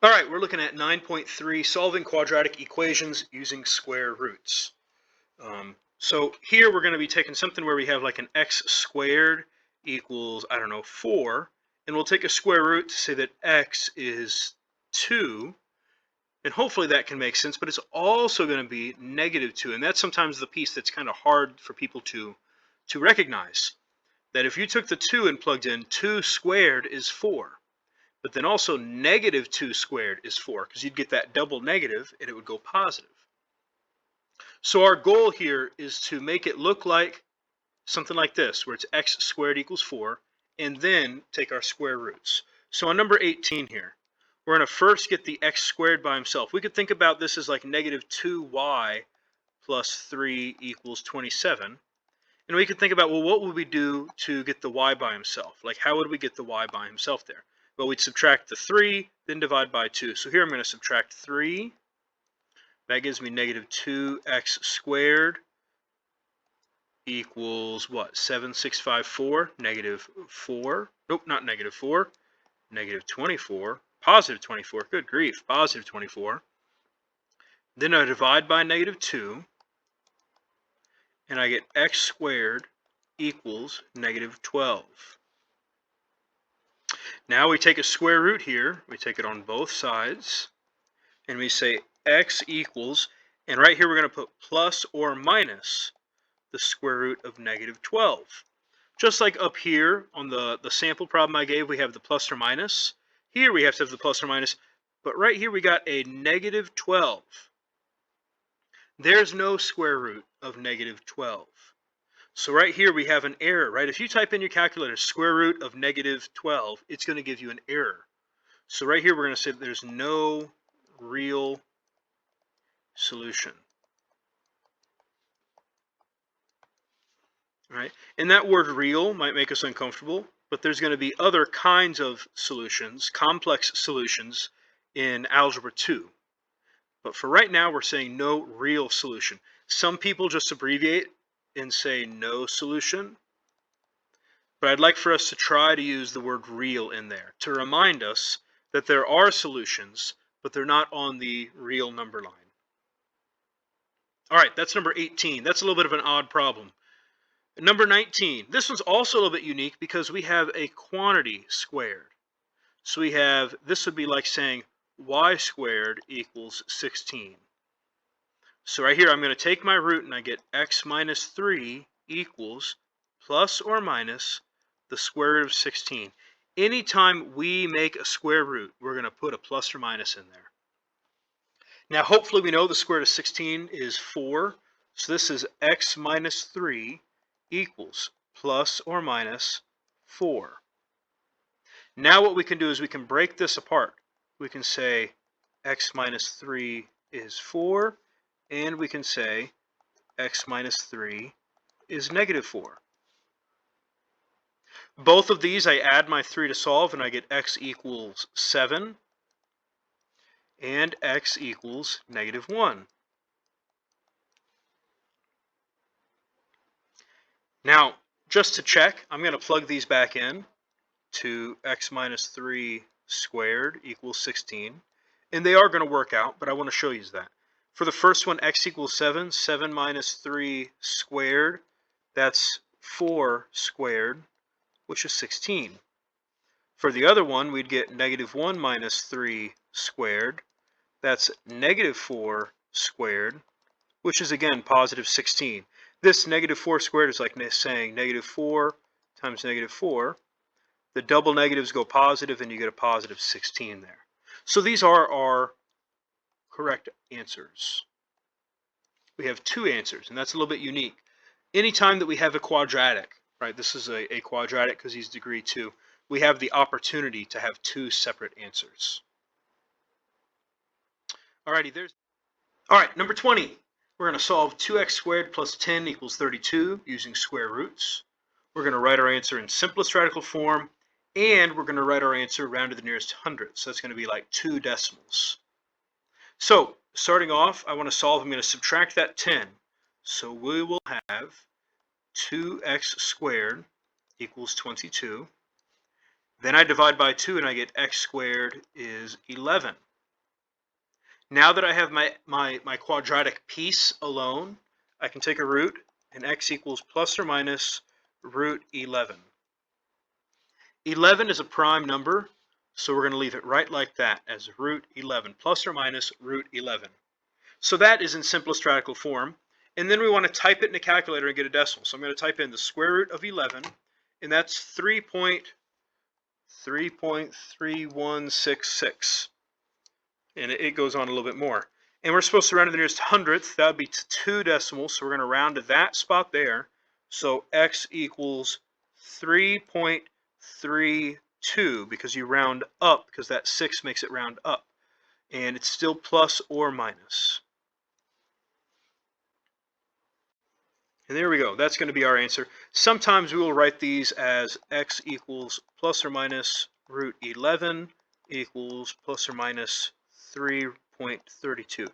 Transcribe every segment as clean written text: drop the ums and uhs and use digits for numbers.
All right, we're looking at 9.3, solving quadratic equations using square roots. So here we're going to be taking something where we have like an x squared equals, I don't know, 4, and we'll take a square root to say that x is 2, and hopefully that can make sense, but it's also going to be -2, and that's sometimes the piece that's kind of hard for people to recognize, that if you took the 2 and plugged in, 2 squared is 4. But then also -2 squared is 4, because you'd get that double negative and it would go positive. So our goal here is to make it look like something like this, where it's x squared equals 4, and then take our square roots. So on number 18 here, we're going to first get the x squared by himself. We could think about this as like -2y plus 3 equals 27. And we could think about, well, what would we do to get the y by himself? Like, how would we get the y by himself there? Well, we'd subtract the 3, then divide by 2. So here I'm going to subtract 3. That gives me -2x squared equals what? 7654, -4. Nope, not -4. -24. Positive 24. Good grief. Positive 24. Then I divide by -2. And I get x squared equals -12. Now we take a square root here, we take it on both sides, and we say x equals, and right here we're going to put plus or minus the square root of -12. Just like up here on the sample problem I gave, we have the plus or minus. Here we have to have the plus or minus, but right here we got a -12. There's no square root of -12. So right here we have an error, right? If you type in your calculator square root of -12, it's going to give you an error. So right here we're going to say that there's no real solution. All right? And that word real might make us uncomfortable, but there's going to be other kinds of solutions, complex solutions in Algebra 2. But for right now, we're saying no real solution. Some people just abbreviate and say no solution. But I'd like for us to try to use the word real in there to remind us that there are solutions, but they're not on the real number line. All right, that's number 18. That's a little bit of an odd problem. Number 19. This one's also a little bit unique because we have a quantity squared. So we have, this would be like saying y squared equals 16. So right here, I'm going to take my root and I get x minus 3 equals plus or minus the square root of 16. Anytime we make a square root, we're going to put a plus or minus in there. Now, hopefully we know the square root of 16 is 4. So this is x minus 3 equals plus or minus 4. Now what we can do is we can break this apart. We can say x minus 3 is 4, and we can say x minus 3 is -4. Both of these, I add my 3 to solve, and I get x equals 7, and x equals -1. Now, just to check, I'm going to plug these back in to x minus 3 squared equals 16. And they are going to work out, but I want to show you that. For the first one, x equals 7. 7 minus 3 squared, that's 4 squared, which is 16. For the other one, we'd get -1 minus 3 squared. That's -4 squared, which is, again, positive 16. This -4 squared is like saying -4 times -4. The double negatives go positive, and you get a positive 16 there. So these are our correct answers. We have 2 answers, and that's a little bit unique. Anytime that we have a quadratic, right, this is a quadratic because he's degree 2, we have the opportunity to have 2 separate answers. Alrighty, all right, number 20. We're going to solve 2x squared plus 10 equals 32 using square roots. We're going to write our answer in simplest radical form, and we're going to write our answer round to the nearest hundredth. So that's going to be like 2 decimals. So starting off, I want to solve. I'm going to subtract that 10. So we will have 2x squared equals 22. Then I divide by 2 and I get x squared is 11. Now that I have my quadratic piece alone, I can take a root, and x equals plus or minus root 11. 11 is a prime number, so we're going to leave it right like that as root 11, plus or minus root 11. So that is in simplest radical form. And then we want to type it in a calculator and get a decimal. So I'm going to type in the square root of 11, and that's 3.3166. And it goes on a little bit more. And we're supposed to round to the nearest hundredth. That would be 2 decimals, so we're going to round to that spot there. So x equals 3.32, because you round up, because that 6 makes it round up. And it's still plus or minus. And there we go. That's going to be our answer. Sometimes we will write these as x equals plus or minus root 11 equals plus or minus 3.32.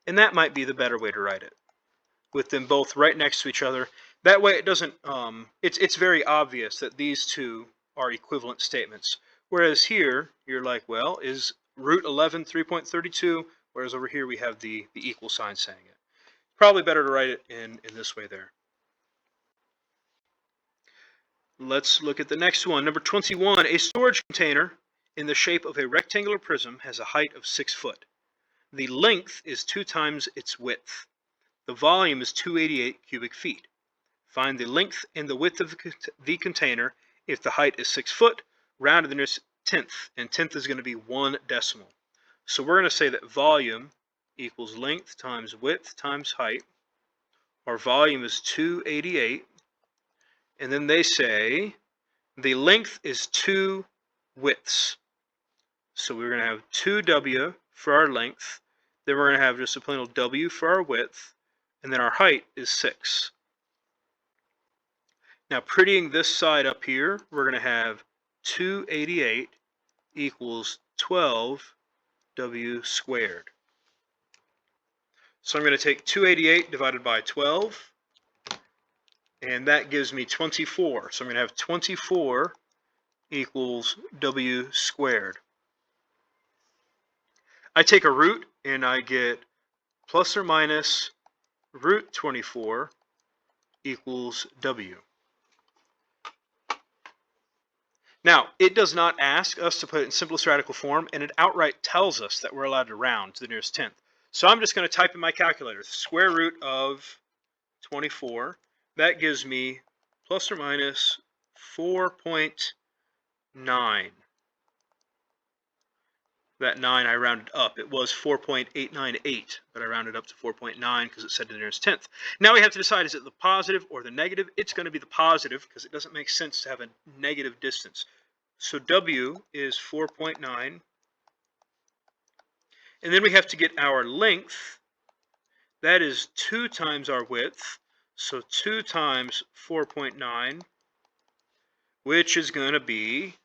And that might be the better way to write it, with them both right next to each other. That way it doesn't, it's very obvious that these two are equivalent statements. Whereas here, you're like, well, is root 11 3.32? Whereas over here we have the equal sign saying it. Probably better to write it in this way there. Let's look at the next one. Number 21, a storage container in the shape of a rectangular prism has a height of 6 foot. The length is 2 times its width. The volume is 288 cubic feet. Find the length and the width of the container if the height is 6 foot, round to the nearest tenth, and tenth is going to be 1 decimal. So we're going to say that volume equals length times width times height. Our volume is 288, and then they say the length is 2 widths. So we're going to have 2w for our length, then we're going to have just a plain old w for our width, and then our height is 6. Now, prettying this side up here, we're going to have 288 equals 12w squared. So I'm going to take 288 divided by 12, and that gives me 24. So I'm going to have 24 equals w squared. I take a root, and I get plus or minus root 24 equals w. Now, it does not ask us to put it in simplest radical form, and it outright tells us that we're allowed to round to the nearest tenth. So I'm just going to type in my calculator, square root of 24. That gives me plus or minus 4.9. That 9 I rounded up. It was 4.898, but I rounded up to 4.9 because it said to the nearest tenth. Now we have to decide, is it the positive or the negative? It's going to be the positive because it doesn't make sense to have a negative distance. So w is 4.9. And then we have to get our length. That is 2 times our width. So 2 times 4.9, which is going to be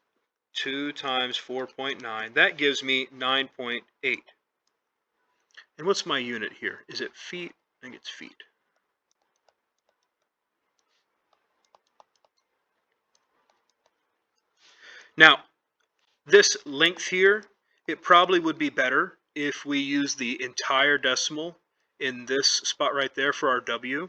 2 times 4.9. That gives me 9.8. And what's my unit here? Is it feet? I think it's feet. Now, this length here, it probably would be better if we use the entire decimal in this spot right there for our w.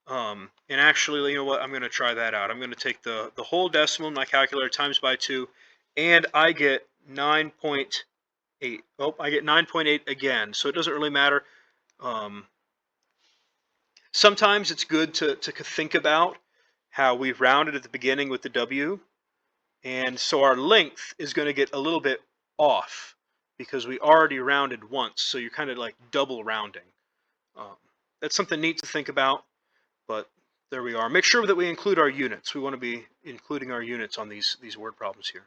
And actually, you know what? I'm going to try that out. I'm going to take the whole decimal in my calculator times by 2, and I get 9.8. Oh, I get 9.8 again, so it doesn't really matter. Sometimes it's good to think about how we rounded at the beginning with the w, and so our length is going to get a little bit off because we already rounded once, so you're kind of like double rounding. That's something neat to think about. But there we are. Make sure that we include our units. We want to be including our units on these word problems here.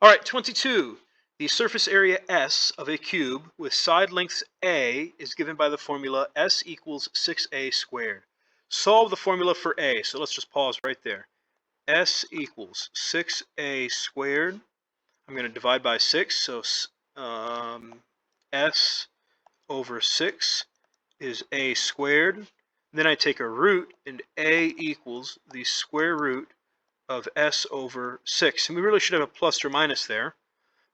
All right, 22. The surface area S of a cube with side lengths A is given by the formula S equals 6A squared. Solve the formula for A. So let's just pause right there. S equals 6A squared. I'm going to divide by 6. So S over 6 is a squared. Then I take a root, and a equals the square root of s over 6. And we really should have a plus or minus there.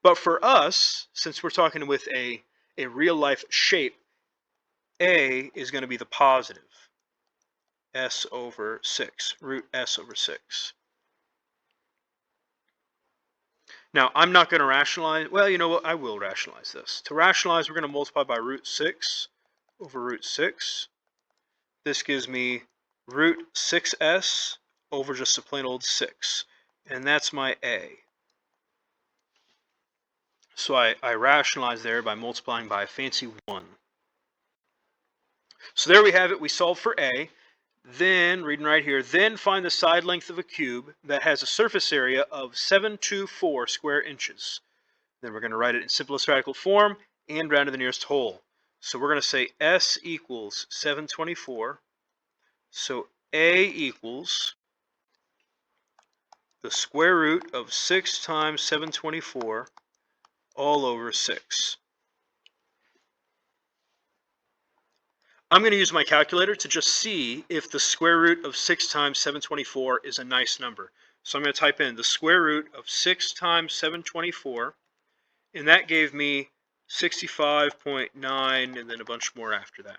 But for us, since we're talking with a real life shape, a is going to be the positive, s over 6, root s over 6. Now, I'm not going to rationalize, well, you know what, I will rationalize this. To rationalize, we're going to multiply by root 6 over root 6. This gives me root 6s over just a plain old 6. And that's my a. So I rationalize there by multiplying by a fancy 1. So there we have it. We solved for a. Then, reading right here, then find the side length of a cube that has a surface area of 724 square inches. Then we're going to write it in simplest radical form and round to the nearest whole. So we're going to say s equals 724. So a equals the square root of 6 times 724 all over 6. I'm going to use my calculator to just see if the square root of 6 times 724 is a nice number. So I'm going to type in the square root of 6 times 724, and that gave me 65.9 and then a bunch more after that.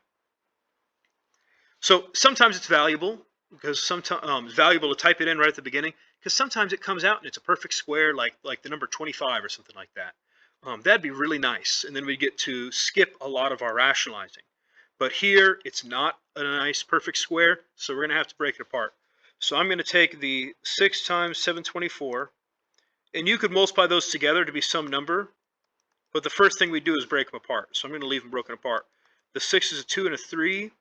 So sometimes it's valuable because sometimes it's valuable to type it in right at the beginning, because sometimes it comes out and it's a perfect square, like the number 25 or something like that. That'd be really nice, and then we get to skip a lot of our rationalizing. But here, it's not a nice perfect square, so we're going to have to break it apart. So I'm going to take the 6 times 724, and you could multiply those together to be some number, but the first thing we do is break them apart. So I'm going to leave them broken apart. The 6 is a 2 and a 3.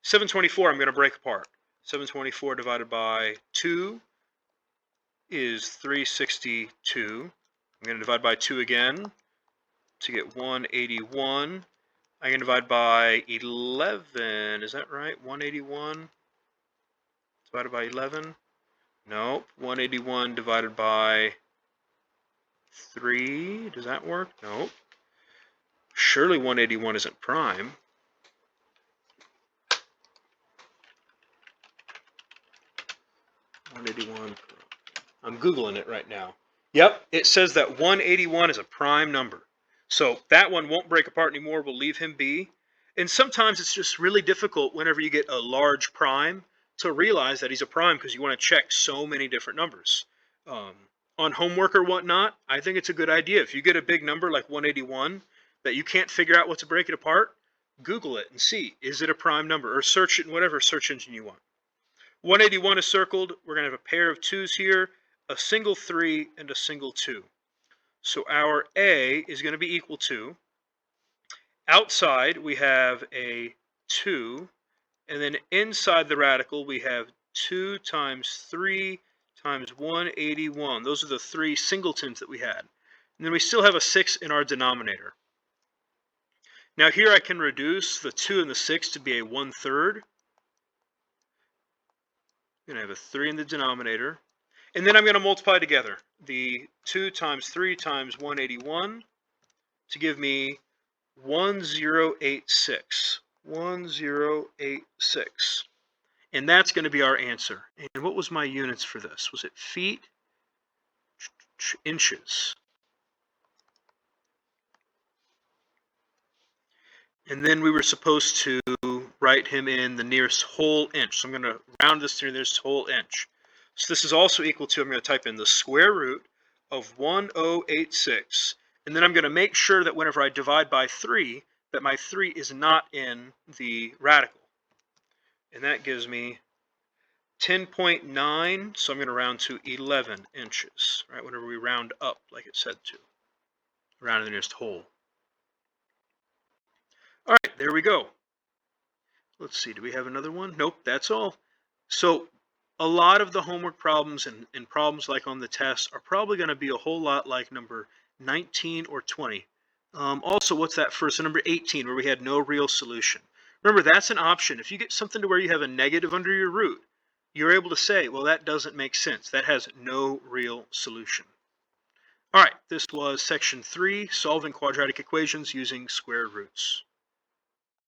724 I'm going to break apart. 724 divided by 2 is 362. I'm going to divide by 2 again to get 181. I can divide by 11. Is that right? 181 divided by 11? Nope. 181 divided by 3. Does that work? Nope. Surely 181 isn't prime. I'm Googling it right now. Yep, it says that 181 is a prime number. So that one won't break apart anymore. We'll leave him be. And sometimes it's just really difficult whenever you get a large prime to realize that he's a prime, because you want to check so many different numbers. On homework or whatnot, I think it's a good idea. If you get a big number like 181 that you can't figure out what to break it apart, Google it and see, is it a prime number? Or search it in whatever search engine you want. 181 is circled. We're going to have a pair of 2's here, a single 3, and a single 2. So our a is going to be equal to, outside we have a 2, and then inside the radical we have 2 times 3 times 181. Those are the 3 singletons that we had. And then we still have a 6 in our denominator. Now here I can reduce the 2 and the 6 to be a 1/3. I'm going to have a 3 in the denominator. And then I'm going to multiply together the 2 times 3 times 181 to give me 1086. 1086. And that's going to be our answer. And what was my units for this? Was it feet? Inches. And then we were supposed to write him in the nearest whole inch. So I'm going to round this to the nearest whole inch. So this is also equal to, I'm going to type in the square root of 1086. And then I'm going to make sure that whenever I divide by 3, that my 3 is not in the radical. And that gives me 10.9. So I'm going to round to 11 inches, right? Whenever we round up, like it said to. Round to the nearest whole. All right, there we go. Let's see, do we have another one? Nope, that's all. So a lot of the homework problems and problems like on the test are probably going to be a whole lot like number 19 or 20. Also, what's that first? So number 18, where we had no real solution. Remember, that's an option. If you get something to where you have a negative under your root, you're able to say, well, that doesn't make sense. That has no real solution. All right, this was section 3, solving quadratic equations using square roots.